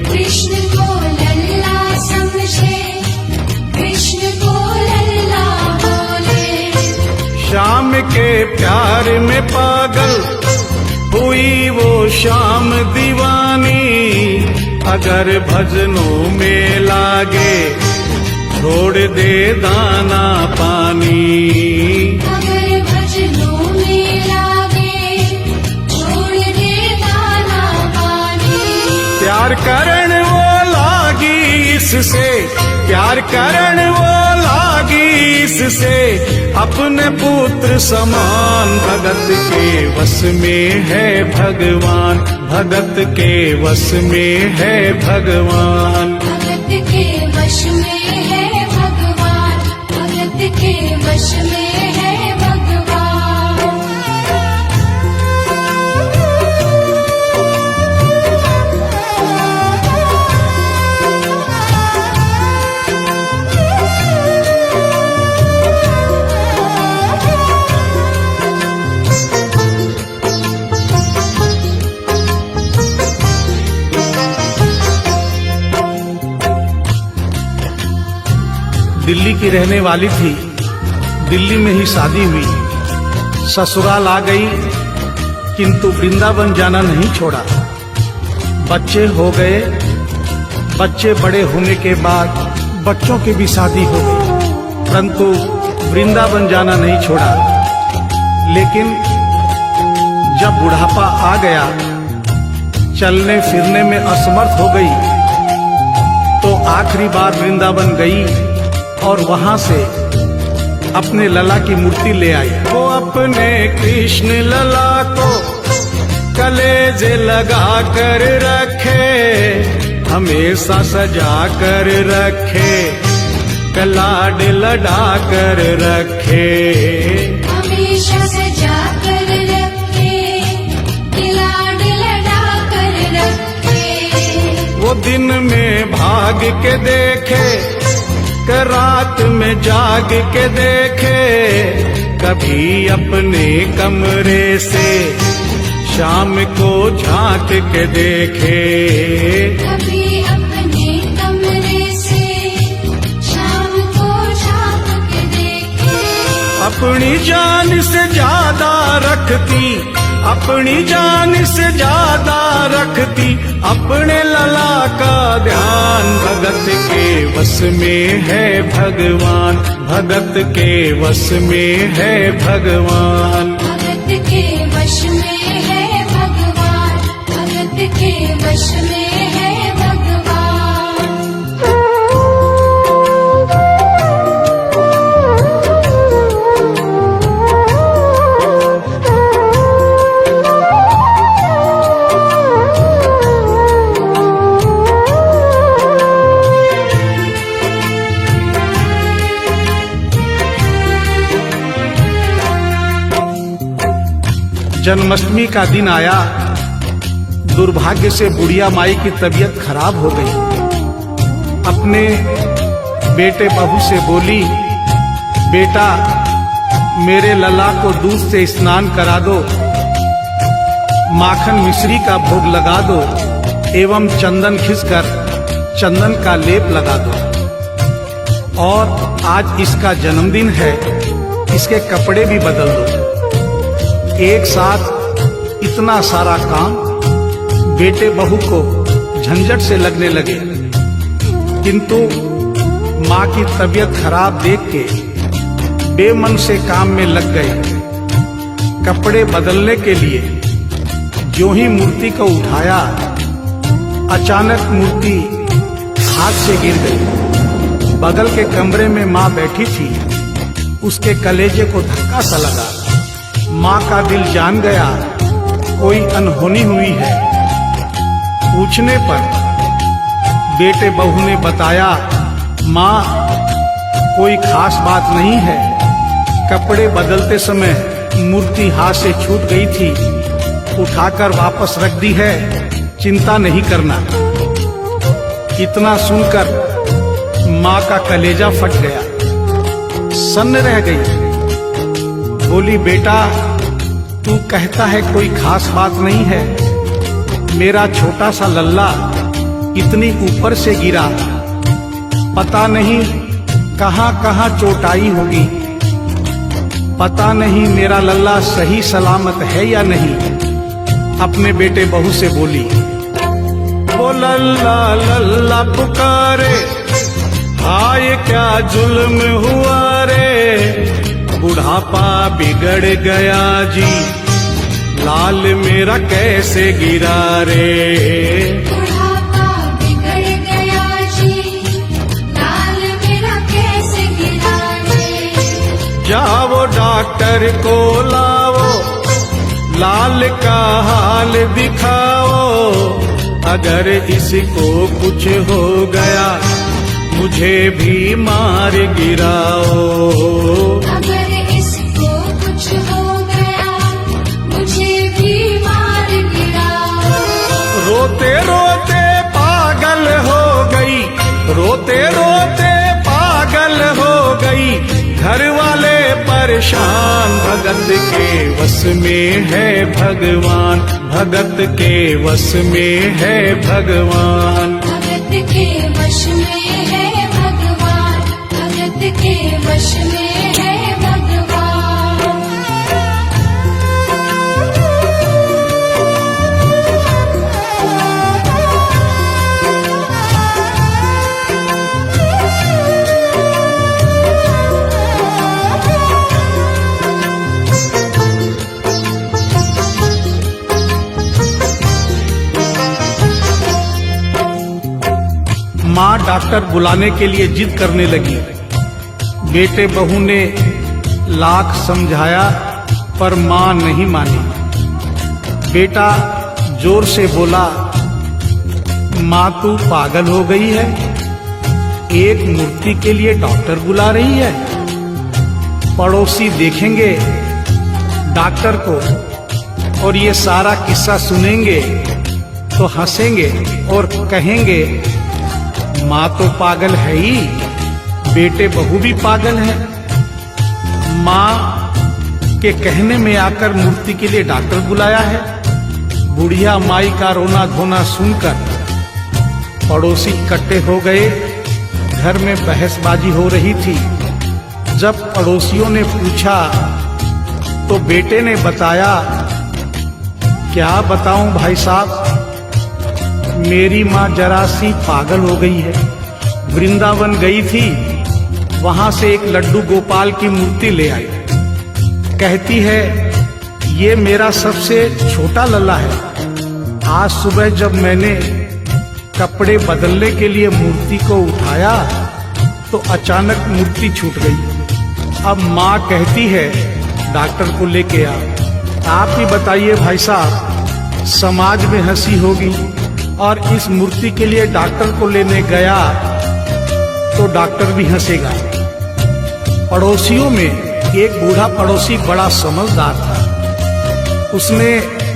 कृष्ण को लल्ला समझे, कृष्ण को लल्ला बोले। श्याम के प्यार में पागल हुई वो श्याम दीवानी। अगर भजनों में लागे छोड़ दे दाना पानी। अगर भजनों में लागे छोड़ दे दाना पानी। प्यार करण वो लागी इससे, प्यार करण वो लागी इससे। अपने पुत्र समान भगत के वश में है भगवान, भगत के वश में है भगवान। भगत के वश में है भगवान, भगत के वश में है भगवान। दिल्ली की रहने वाली थी, दिल्ली में ही शादी हुई। ससुराल आ गई किंतु वृंदावन जाना नहीं छोड़ा। बच्चे हो गए, बच्चे बड़े होने के बाद बच्चों की भी शादी हो गई, परंतु वृंदावन जाना नहीं छोड़ा। लेकिन जब बुढ़ापा आ गया, चलने फिरने में असमर्थ हो गई, तो आखिरी बार वृंदावन गई और वहां से अपने लला की मूर्ति ले आई। वो अपने कृष्ण लला को कलेजे लगा कर रखे, हमेशा सजा कर रखे, कलाड लड़ा कर रखे। हमेशा सजा कर रखे, लाड लड़ा कर रखे। वो दिन में भाग के देखे, कि रात में जाग के देखे। कभी अपने कमरे से शाम को झांक के देखे। कभी अपने कमरे से शाम को झांक के देखे। अपनी जान से ज्यादा रखती, अपनी जान से ज्यादा रखती अपने लला का ध्यान। भगत के वश में है भगवान, भगत के वश में है भगवान। भगत के वश में है भगवान, भगत के वश में है भगवान। जन्माष्टमी का दिन आया, दुर्भाग्य से बुढ़िया माई की तबीयत खराब हो गई। अपने बेटे बहू से बोली, बेटा मेरे लला को दूध से स्नान करा दो, माखन मिश्री का भोग लगा दो एवं चंदन खिसकर चंदन का लेप लगा दो। और आज इसका जन्मदिन है, इसके कपड़े भी बदल दो। एक साथ इतना सारा काम बेटे बहू को झंझट से लगने लगे, किंतु माँ की तबीयत खराब देख के बेमन से काम में लग गए। कपड़े बदलने के लिए जो ही मूर्ति को उठाया, अचानक मूर्ति हाथ से गिर गई। बगल के कमरे में माँ बैठी थी, उसके कलेजे को धक्का सा लगा। माँ का दिल जान गया कोई अनहोनी हुई है। पूछने पर बेटे बहू ने बताया, माँ कोई खास बात नहीं है, कपड़े बदलते समय मूर्ति हाथ से छूट गई थी, उठाकर वापस रख दी है, चिंता नहीं करना। इतना सुनकर माँ का कलेजा फट गया, सन्न रह गई। बोली, बेटा तू कहता है कोई खास बात नहीं है, मेरा छोटा सा लल्ला इतनी ऊपर से गिरा, पता नहीं कहाँ कहाँ चोट आई होगी, पता नहीं मेरा लल्ला सही सलामत है या नहीं। अपने बेटे बहू से बोली, वो लल्ला लल्ला पुकारे, हाय क्या जुल्म हुआ रे, बुढ़ापा बिगड़ गया जी, लाल मेरा कैसे गिरा रे। बुढ़ापा बिगड़ गया जी, लाल मेरा कैसे गिरा रे। जाओ डॉक्टर को लाओ, लाल का हाल दिखाओ, अगर इसको कुछ हो गया मुझे भी मार गिराओ। अगर इसको कुछ हो गया मुझे भी मार गिराओ। रोते रोते पागल हो गई, रोते रोते पागल हो गई, घर वाले परेशान, भगत के वश में है भगवान, भगत के वश में है भगवान। भगत के वश में है भगवान, भगत के वश में है भगवान। माँ डॉक्टर बुलाने के लिए जिद करने लगी। बेटे बहू ने लाख समझाया पर माँ नहीं मानी। बेटा जोर से बोला, माँ तू पागल हो गई है, एक मूर्ति के लिए डॉक्टर बुला रही है। पड़ोसी देखेंगे डॉक्टर को और ये सारा किस्सा सुनेंगे तो हंसेंगे और कहेंगे माँ तो पागल है ही, बेटे बहू भी पागल है। माँ के कहने में आकर मूर्ति के लिए डॉक्टर बुलाया है। बुढ़िया माई का रोना धोना सुनकर पड़ोसी इकट्ठे हो गए। घर में बहसबाजी हो रही थी। जब पड़ोसियों ने पूछा तो बेटे ने बताया, क्या बताऊं भाई साहब, मेरी माँ जरा सी पागल हो गई है। वृंदावन गई थी, वहां से एक लड्डू गोपाल की मूर्ति ले आई। कहती है ये मेरा सबसे छोटा लल्ला है। आज सुबह जब मैंने कपड़े बदलने के लिए मूर्ति को उठाया तो अचानक मूर्ति छूट गई। अब माँ कहती है डॉक्टर को लेके आ। आप ही बताइए भाई साहब, समाज में हंसी होगी और इस मूर्ति के लिए डॉक्टर को लेने गया तो डॉक्टर भी हंसेगा। पड़ोसियों में एक बूढ़ा पड़ोसी बड़ा समझदार था। उसने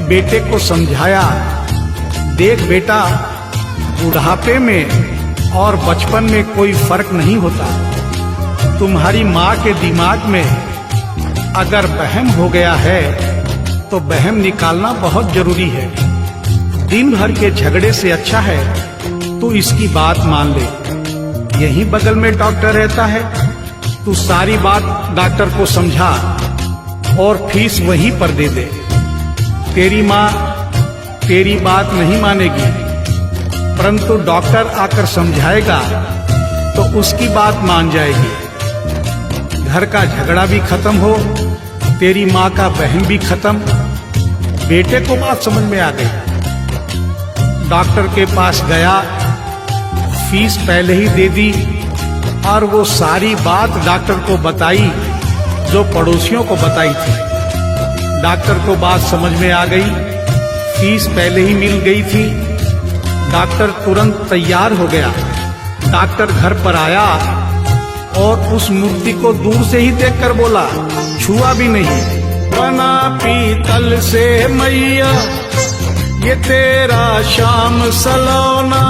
बेटे को समझाया, देख बेटा, बुढ़ापे में और बचपन में कोई फर्क नहीं होता। तुम्हारी माँ के दिमाग में अगर वहम हो गया है तो वहम निकालना बहुत जरूरी है। दिन भर के झगड़े से अच्छा है तू इसकी बात मान ले। यहीं बगल में डॉक्टर रहता है, तू सारी बात डॉक्टर को समझा और फीस वहीं पर दे दे। तेरी माँ तेरी बात नहीं मानेगी, परंतु डॉक्टर आकर समझाएगा तो उसकी बात मान जाएगी। घर का झगड़ा भी खत्म हो, तेरी माँ का बहन भी खत्म। बेटे को बात समझ में आ गई। डॉक्टर के पास गया, फीस पहले ही दे दी और वो सारी बात डॉक्टर को बताई जो पड़ोसियों को बताई थी। डॉक्टर को बात समझ में आ गई, फीस पहले ही मिल गई थी। डॉक्टर तुरंत तैयार हो गया। डॉक्टर घर पर आया और उस मूर्ति को दूर से ही देखकर बोला, छुआ भी नहीं। बना पीतल से मैया ये तेरा शाम सलौना,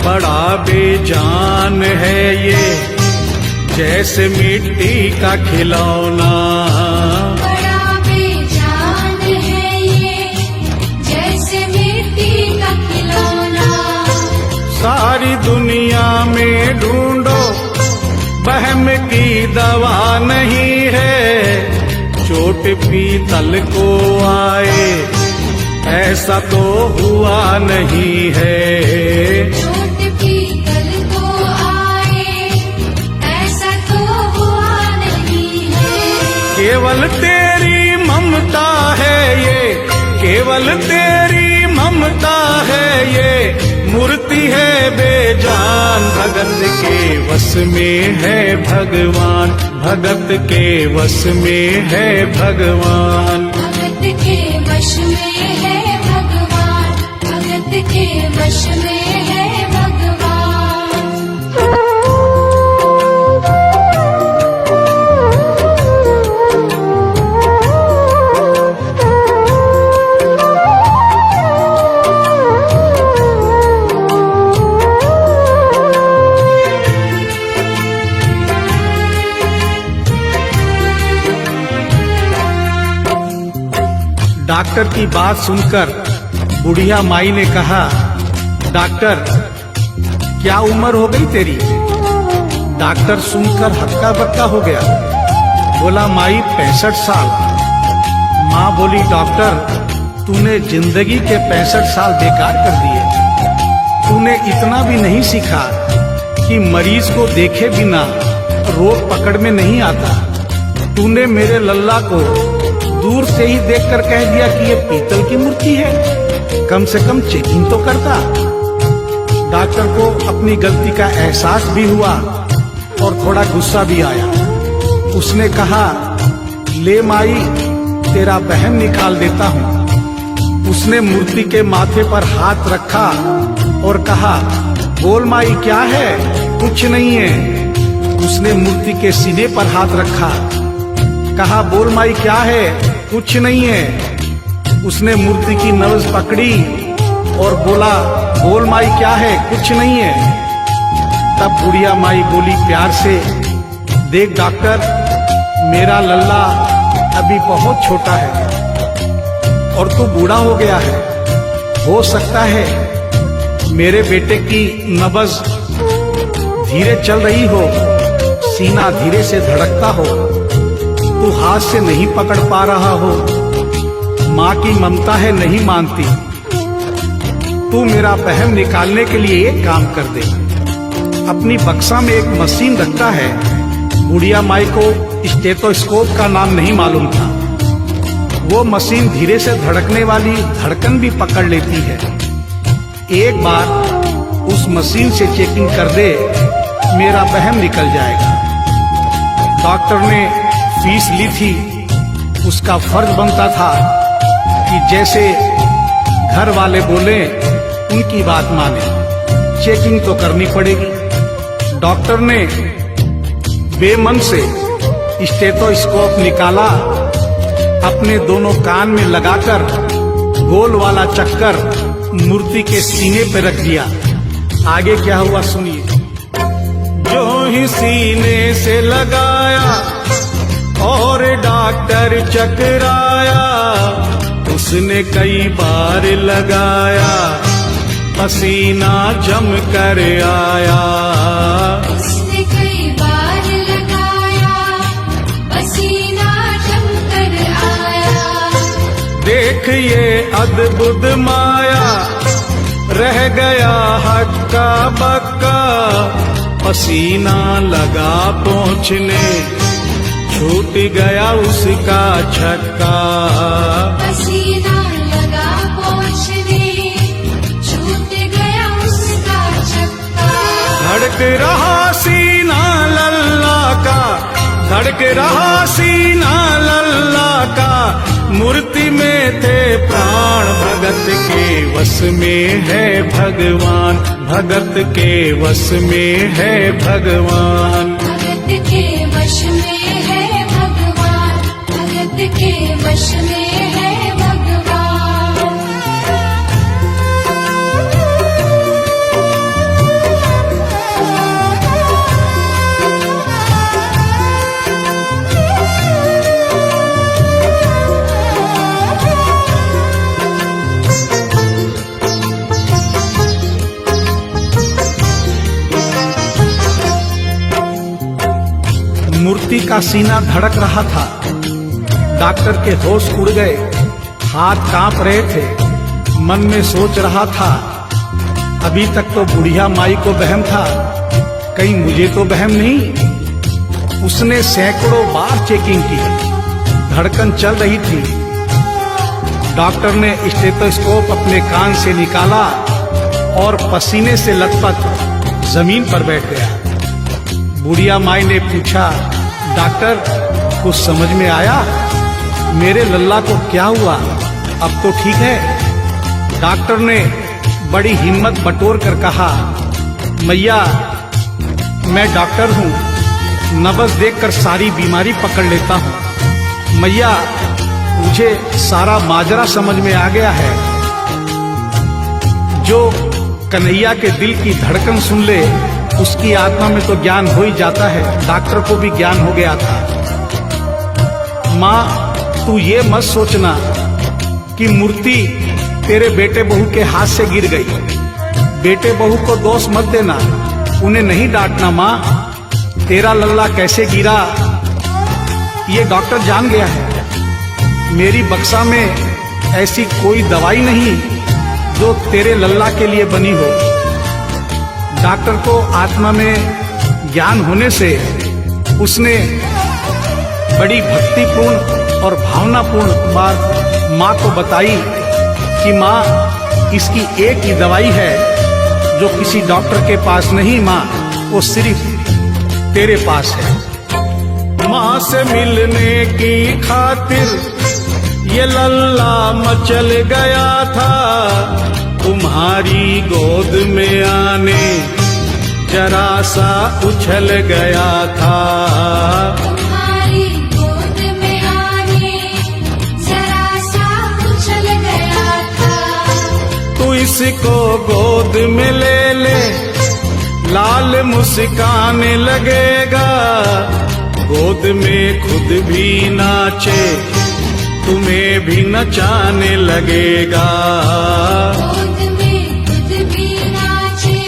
बड़ा बेजान है ये, जैसे मिट्टी का खिलौना। बड़ा बेजान है ये, जैसे मिट्टी का खिलौना। सारी दुनिया में ढूंढो, वहम की दवा नहीं है। चोट पीतल को आए, ऐसा तो हुआ नहीं है। चोट पीतल को आए, ऐसा तो हुआ नहीं है। केवल तेरी ममता है ये, केवल तेरी ममता है ये, मूर्ति है बेजान। भगत के वश में है भगवान, भगत के वश में है भगवान। भगत के वश में है भगवान, भगत के वश में है भगवान। डॉक्टर की बात सुनकर बुढ़िया माई ने कहा, डॉक्टर क्या उम्र हो गई तेरी? डॉक्टर सुनकर हक्का बक्का हो गया, बोला माई 65 साल। माँ बोली डॉक्टर तूने जिंदगी के 65 साल बेकार कर दिए। तूने इतना भी नहीं सीखा कि मरीज को देखे बिना रोग पकड़ में नहीं आता। तूने मेरे लल्ला को दूर से ही देखकर कह दिया कि ये पीतल की मूर्ति है, कम से कम चेकिंग तो करता। डॉक्टर को अपनी गलती का एहसास भी हुआ और थोड़ा गुस्सा भी आया। उसने कहा ले माई तेरा बहन निकाल देता हूँ। उसने मूर्ति के माथे पर हाथ रखा और कहा बोल माई क्या है? कुछ नहीं है। उसने मूर्ति के सीने पर हाथ रखा, कहा बोल माई क्या है? कुछ नहीं है। उसने मूर्ति की नब्ज पकड़ी और बोला बोल माई क्या है? कुछ नहीं है। तब बुढ़िया माई बोली प्यार से, देख डॉक्टर मेरा लल्ला अभी बहुत छोटा है और तू बूढ़ा हो गया है। हो सकता है मेरे बेटे की नब्ज धीरे चल रही हो, सीना धीरे से धड़कता हो, तू हाथ से नहीं पकड़ पा रहा हो। माँ की ममता है नहीं मानती। तू मेरा बहन निकालने के लिए एक काम कर दे। अपनी बक्सा में एक मशीन रखता है। बुढ़िया माई को स्टेथोस्कोप का नाम नहीं मालूम था। वो मशीन धीरे से धड़कने वाली धड़कन भी पकड़ लेती है। एक बार उस मशीन से चेकिंग कर दे, मेरा बहन निकल जाएगा। डॉक्टर ने फीस ली थी, उसका फर्ज बनता था कि जैसे घर वाले बोले उनकी बात माने। चेकिंग तो करनी पड़ेगी। डॉक्टर ने बेमन से स्टेथोस्कोप निकाला, अपने दोनों कान में लगाकर गोल वाला चक्कर मूर्ति के सीने पे रख दिया। आगे क्या हुआ सुनिए। जो ही सीने से लगाया और डॉक्टर चकराया, उसने कई बार लगाया, पसीना जम कर आया। उसने कई बार लगाया, पसीना जम कर आया। देख ये अद्भुत माया, रह गया हक्का बक्का, पसीना लगा पहुँचने, छूट गया उसका छक्का। पसीना लगा पहुँचने, छूट गया उसका छक्का। धड़क रहा सीना लल्ला का, धड़क रहा सीना लल्ला का, मूर्ति में थे प्राण। भगत के वश में है भगवान, भगत के वश में है भगवान। भगत के वश में है भगवान, भगत के वश में है भगवान। मूर्ति का सीना धड़क रहा था। डॉक्टर के होश उड़ गए, हाथ कांप रहे थे। मन में सोच रहा था, अभी तक तो बुढ़िया माई को वहम था, कहीं मुझे तो वहम नहीं। उसने सैकड़ों बार चेकिंग की, धड़कन चल रही थी। डॉक्टर ने स्टेथोस्कोप अपने कान से निकाला और पसीने से लथपथ जमीन पर बैठ गया। बुढ़िया माई ने पूछा, डॉक्टर कुछ समझ में आया? मेरे लल्ला को क्या हुआ? अब तो ठीक है। डॉक्टर ने बड़ी हिम्मत बटोर कर कहा, मैया मैं डॉक्टर हूँ, नब्ज देखकर सारी बीमारी पकड़ लेता हूँ। मैया मुझे सारा माजरा समझ में आ गया है। जो कन्हैया के दिल की धड़कन सुन ले, उसकी आत्मा में तो ज्ञान हो ही जाता है। डॉक्टर को भी ज्ञान हो गया था। माँ तू ये मत सोचना कि मूर्ति तेरे बेटे बहू के हाथ से गिर गई। बेटे बहू को दोष मत देना, उन्हें नहीं डांटना। माँ तेरा लल्ला कैसे गिरा ये डॉक्टर जान गया है। मेरी बक्सा में ऐसी कोई दवाई नहीं जो तेरे लल्ला के लिए बनी हो। डॉक्टर को आत्मा में ज्ञान होने से उसने बड़ी भक्तिपूर्ण और भावनापूर्ण बात माँ को बताई कि माँ इसकी एक ही दवाई है जो किसी डॉक्टर के पास नहीं, माँ वो सिर्फ तेरे पास है। माँ से मिलने की खातिर ये लल्ला मचल गया था, तुम्हारी गोद में आने जरा सा उछल गया था। तुम्हारी गोद में आने जरा सा उछल गया था। तू इसको गोद में ले ले, लाल मुस्काने लगेगा। गोद में खुद भी नाचे, तुम्हें भी नचाने लगेगा। गोद में खुद भी नाचे,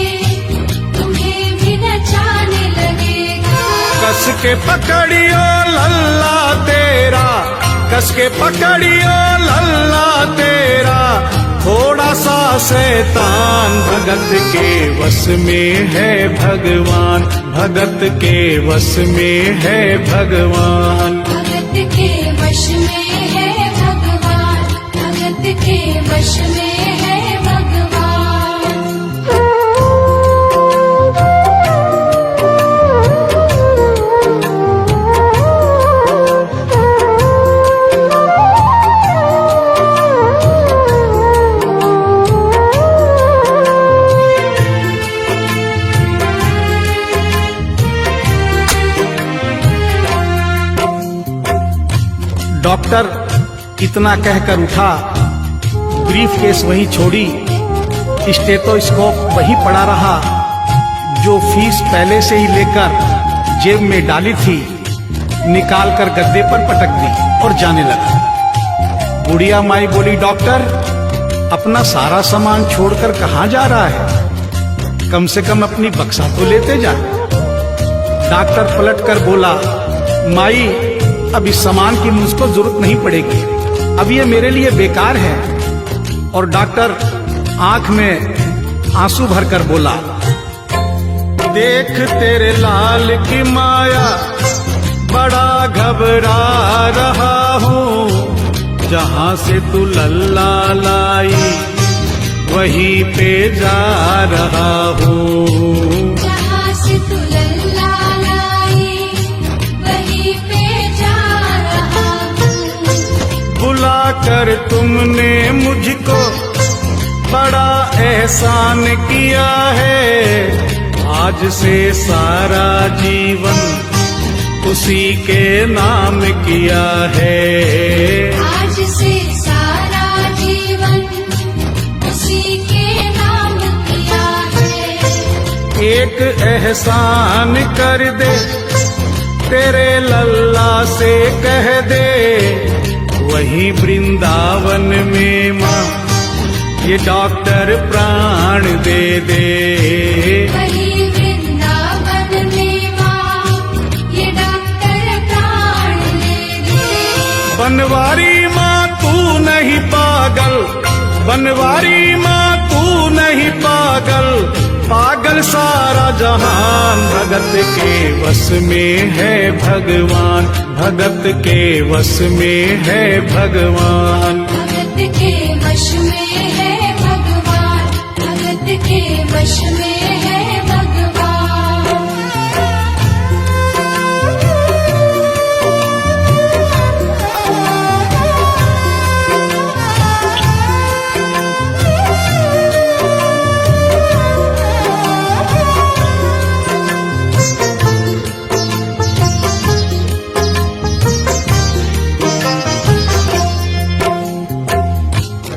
तुम्हें भी नचाने लगेगा। कस के पकड़ियो लल्ला तेरा, कस के पकड़ियो लल्ला तेरा, थोड़ा सा शैतान भगत के वश में है भगवान, भगत के वश में है भगवान। भगत के वश में है भगवान, भगत के वश में है भगवान। डॉक्टर इतना कहकर उठा, ब्रीफ केस वहीं छोड़ी, स्टेथोस्कोप वहीं पड़ा रहा जो फीस पहले से ही लेकर जेब में डाली थी, निकाल कर गद्दे पर पटक दी और जाने लगा। बुढ़िया माई बोली, डॉक्टर अपना सारा सामान छोड़कर कहाँ जा रहा है? कम से कम अपनी बक्सा तो लेते जा। डॉक्टर पलट कर बोला, माई अब इस सामान की मुझको जरूरत नहीं पड़ेगी, अब ये मेरे लिए बेकार है। और डॉक्टर आंख में आंसू भरकर बोला, देख तेरे लाल की माया, बड़ा घबरा रहा हूँ। जहाँ से तू लल्ला लाई वहीं पे जा रहा हूँ। जहाँ से तू लल्ला लाई वहीं पे जा रहा हूँ। बुला कर तुमने मुझको बड़ा एहसान किया है, आज से सारा जीवन उसी के नाम किया है। आज से सारा जीवन उसी के नाम किया है। एक एहसान कर दे, तेरे लल्ला से कह दे, वही वृंदावन में माँ ये डॉक्टर प्राण दे दे। वही वृंदावन में माँ ये डॉक्टर बनवारी माँ तू नहीं पागल, पागल सारा जहान। भगत के वश में है भगवान, भगत के वश में है भगवान। भगत के वश में है भगवान, भगत के वश में है भगवान।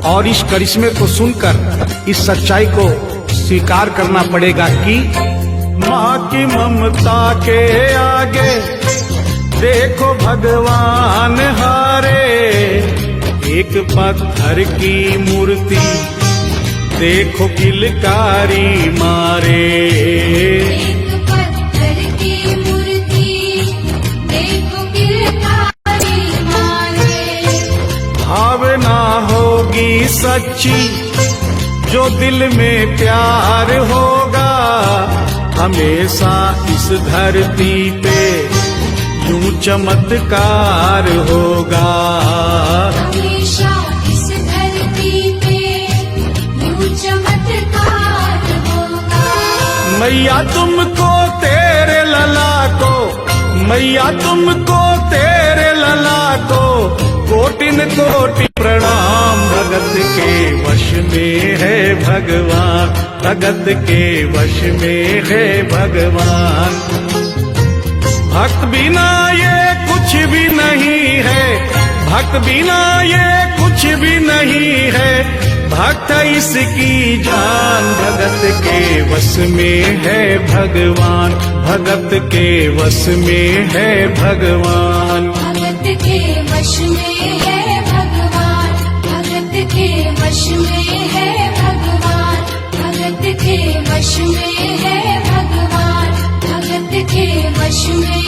और इस करिश्मे को सुनकर इस सच्चाई को स्वीकार करना पड़ेगा कि माँ की ममता के आगे देखो भगवान हारे। एक पत्थर की मूर्ति देखो किलकारी मारे। एक पत्थर की मूर्ति देखो किलकारी मारे। भावना होगी सच्ची जो दिल में प्यार होगा, हमेशा इस धरती पे यूं चमत्कार होगा। हमेशा इस धरती पे यूं चमत्कार होगा। मैया तुमको तेरे लला को, मैया तुमको तेरे लला को कोटिन कोटि प्रणाम। भगत के वश में है भगवान, भगत के वश में है भगवान। भक्त बिना ये कुछ भी नहीं है, भक्त बिना ये कुछ भी नहीं है। भक्त इसकी जान, भगत के वश में है भगवान, भगत के वश में है भगवान। भगत के वश में है भगवान, भगत के वश में है भगवान। भगत के वश में है भगवान, भगत के वश में